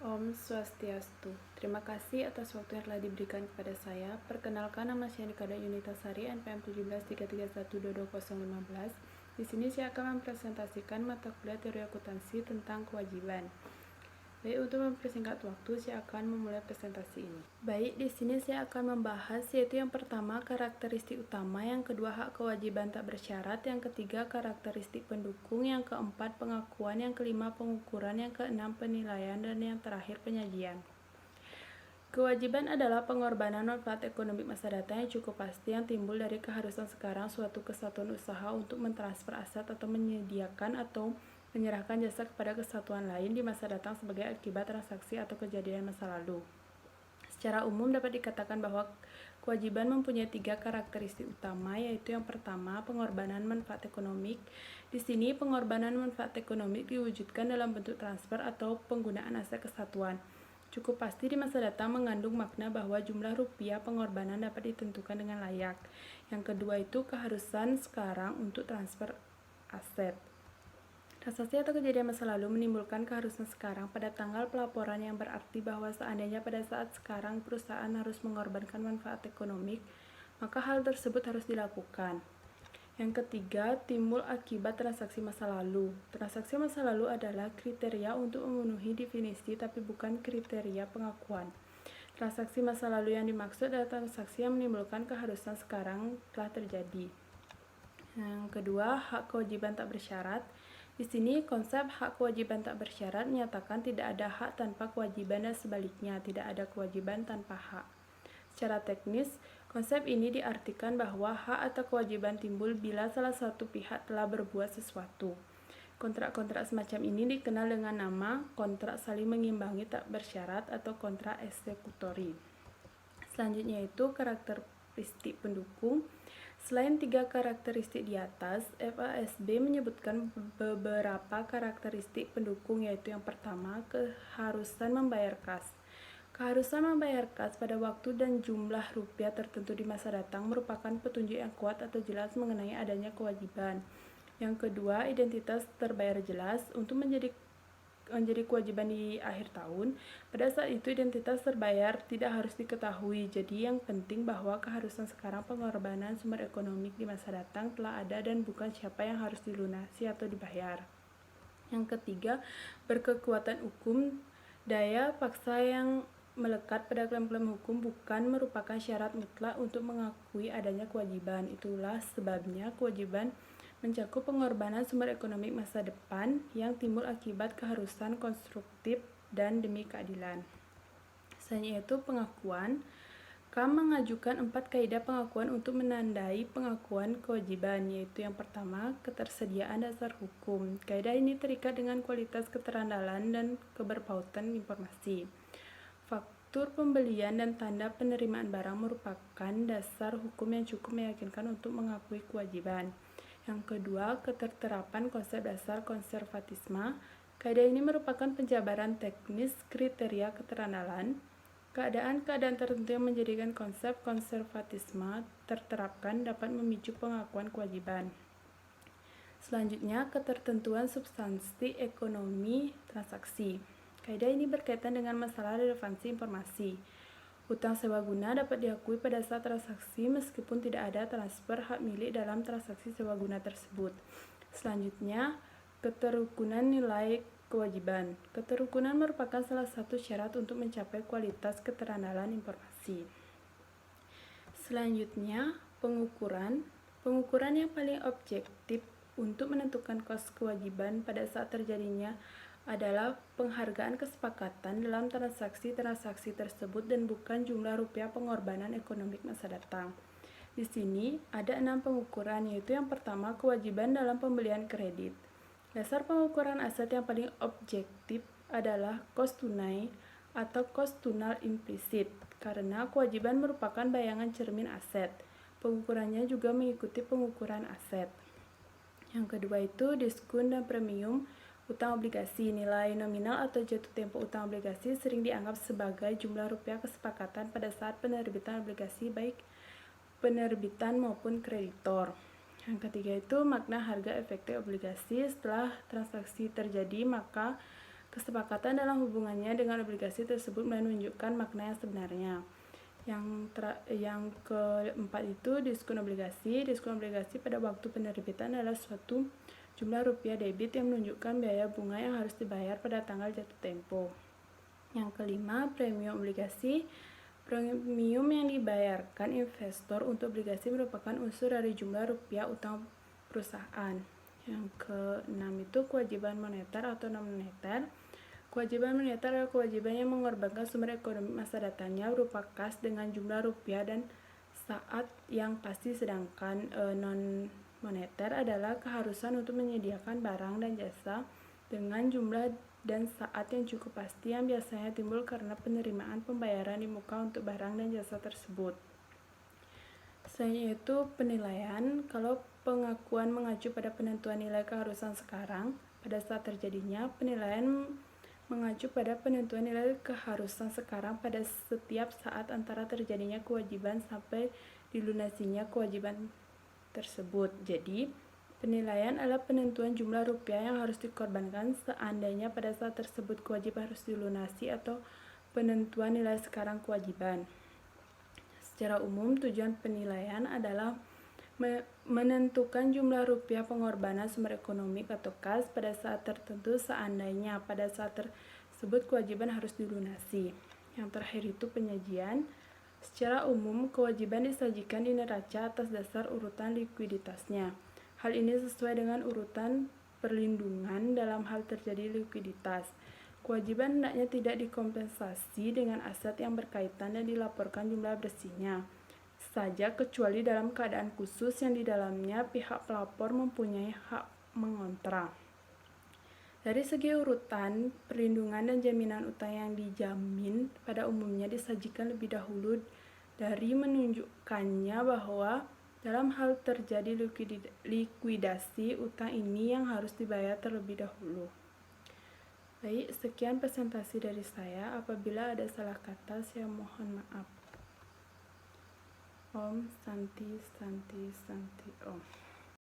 Om Swastiastu. Terima kasih atas waktu yang telah diberikan kepada saya. Perkenalkan, nama saya Nikada Yunitasari, NPM 1733122015. Di sini saya akan mempresentasikan mata kuliah teori akuntansi tentang kewajiban. Baik, untuk mempersingkat waktu, saya akan memulai presentasi ini. Baik, di sini saya akan membahas yaitu yang pertama karakteristik utama, yang kedua hak kewajiban tak bersyarat, yang ketiga karakteristik pendukung, yang keempat pengakuan, yang kelima pengukuran, yang keenam penilaian, dan yang terakhir penyajian. Kewajiban adalah pengorbanan manfaat ekonomi masa datang yang cukup pasti yang timbul dari keharusan sekarang suatu kesatuan usaha untuk mentransfer aset atau menyediakan atau menyerahkan jasa kepada kesatuan lain di masa datang sebagai akibat transaksi atau kejadian masa lalu. Secara umum dapat dikatakan bahwa kewajiban mempunyai 3 karakteristik utama, yaitu yang pertama pengorbanan manfaat ekonomik. Di sini pengorbanan manfaat ekonomik diwujudkan dalam bentuk transfer atau penggunaan aset kesatuan. Cukup pasti di masa datang mengandung makna bahwa jumlah rupiah pengorbanan dapat ditentukan dengan layak. Yang kedua itu keharusan sekarang untuk transfer aset. Transaksi atau kejadian masa lalu menimbulkan keharusan sekarang pada tanggal pelaporan, yang berarti bahwa seandainya pada saat sekarang perusahaan harus mengorbankan manfaat ekonomik, maka hal tersebut harus dilakukan. Yang ketiga, timbul akibat transaksi masa lalu. Transaksi masa lalu adalah kriteria untuk memenuhi definisi tapi bukan kriteria pengakuan. Transaksi masa lalu yang dimaksud adalah transaksi yang menimbulkan keharusan sekarang telah terjadi. Yang kedua, hak kewajiban tak bersyarat. Di sini konsep hak kewajiban tak bersyarat menyatakan tidak ada hak tanpa kewajiban dan sebaliknya, tidak ada kewajiban tanpa hak. Secara teknis, konsep ini diartikan bahwa hak atau kewajiban timbul bila salah satu pihak telah berbuat sesuatu. Kontrak-kontrak semacam ini dikenal dengan nama kontrak saling mengimbangi tak bersyarat atau kontrak eksekutori. Selanjutnya itu karakteristik pendukung. Selain 3 karakteristik di atas, FASB menyebutkan beberapa karakteristik pendukung, yaitu yang pertama keharusan membayar kas. Keharusan membayar kas pada waktu dan jumlah rupiah tertentu di masa datang merupakan petunjuk yang kuat atau jelas mengenai adanya kewajiban. Yang kedua, identitas terbayar jelas. Untuk menjadi kewajiban di akhir tahun, pada saat itu identitas terbayar tidak harus diketahui. Jadi yang penting bahwa keharusan sekarang pengorbanan sumber ekonomi di masa datang telah ada dan bukan siapa yang harus dilunasi atau dibayar. Yang ketiga, berkekuatan hukum. Daya paksa yang melekat pada klaim-klaim hukum bukan merupakan syarat mutlak untuk mengakui adanya kewajiban. Itulah sebabnya kewajiban mencakup pengorbanan sumber ekonomi masa depan yang timbul akibat keharusan konstruktif dan demi keadilan. Selanjutnya itu pengakuan. KAM mengajukan 4 kaidah pengakuan untuk menandai pengakuan kewajiban, yaitu yang pertama, ketersediaan dasar hukum. Kaidah ini terikat dengan kualitas keterandalan dan keberpautan informasi. Faktur pembelian dan tanda penerimaan barang merupakan dasar hukum yang cukup meyakinkan untuk mengakui kewajiban. Yang kedua, keterterapan konsep dasar konservatisme. Kaidah ini merupakan penjabaran teknis kriteria keterandalan. Keadaan-keadaan tertentu yang menjadikan konsep konservatisme terterapkan dapat memicu pengakuan kewajiban. Selanjutnya, ketertentuan substansi ekonomi transaksi. Kaidah ini berkaitan dengan masalah relevansi informasi. Hutang sewa guna dapat diakui pada saat transaksi meskipun tidak ada transfer hak milik dalam transaksi sewa guna tersebut. Selanjutnya, keterukunan nilai kewajiban. Keterukunan merupakan salah satu syarat untuk mencapai kualitas keterandalan informasi. Selanjutnya, pengukuran. Pengukuran yang paling objektif untuk menentukan kos kewajiban pada saat terjadinya adalah penghargaan kesepakatan dalam transaksi-transaksi tersebut dan bukan jumlah rupiah pengorbanan ekonomi masa datang. Di sini ada 6 pengukuran, yaitu yang pertama kewajiban dalam pembelian kredit. Dasar pengukuran aset yang paling objektif adalah kos tunai atau kos tunal implisit, karena kewajiban merupakan bayangan cermin aset. Pengukurannya juga mengikuti pengukuran aset. Yang kedua itu diskon dan premium utang obligasi. Nilai nominal atau jatuh tempo utang obligasi sering dianggap sebagai jumlah rupiah kesepakatan pada saat penerbitan obligasi, baik penerbitan maupun kreditor. Yang ketiga itu makna harga efektif obligasi. Setelah transaksi terjadi, maka Kesepakatan dalam hubungannya dengan obligasi tersebut menunjukkan makna yang sebenarnya. Yang keempat itu diskon obligasi. Diskon obligasi pada waktu penerbitan adalah suatu jumlah rupiah debit yang menunjukkan biaya bunga yang harus dibayar pada tanggal jatuh tempo. Yang kelima, premium obligasi. Premium yang dibayarkan investor untuk obligasi merupakan unsur dari jumlah rupiah utang perusahaan. Yang keenam itu kewajiban moneter atau non-moneter. Kewajiban moneter adalah kewajiban yang mengorbankan sumber ekonomi masa datangnya berupa kas dengan jumlah rupiah dan saat yang pasti, sedangkan non-moneter adalah keharusan untuk menyediakan barang dan jasa dengan jumlah dan saat yang cukup pasti yang biasanya timbul karena penerimaan pembayaran di muka untuk barang dan jasa tersebut. Selanjutnya itu penilaian. Kalau pengakuan mengacu pada penentuan nilai keharusan sekarang pada saat terjadinya, penilaian mengacu pada penentuan nilai keharusan sekarang pada setiap saat antara terjadinya kewajiban sampai dilunasinya kewajiban tersebut. Jadi, penilaian adalah penentuan jumlah rupiah yang harus dikorbankan seandainya pada saat tersebut kewajiban harus dilunasi atau penentuan nilai sekarang kewajiban. Secara umum, tujuan penilaian adalah menentukan jumlah rupiah pengorbanan sumber ekonomi atau kas pada saat tertentu seandainya pada saat tersebut kewajiban harus dilunasi. Yang terakhir itu penyajian. Secara umum, kewajiban disajikan di neraca atas dasar urutan likuiditasnya. Hal ini sesuai dengan urutan perlindungan dalam hal terjadi likuiditas. Kewajiban hendaknya tidak dikompensasi dengan aset yang berkaitan dan dilaporkan jumlah bersihnya saja, kecuali dalam keadaan khusus yang di dalamnya pihak pelapor mempunyai hak mengontra. Dari segi urutan, perlindungan dan jaminan utang yang dijamin pada umumnya disajikan lebih dahulu dari menunjukkannya bahwa dalam hal terjadi likuidasi, utang ini yang harus dibayar terlebih dahulu. Baik, sekian presentasi dari saya. Apabila ada salah kata, saya mohon maaf. Om Santi Santi Santi Om.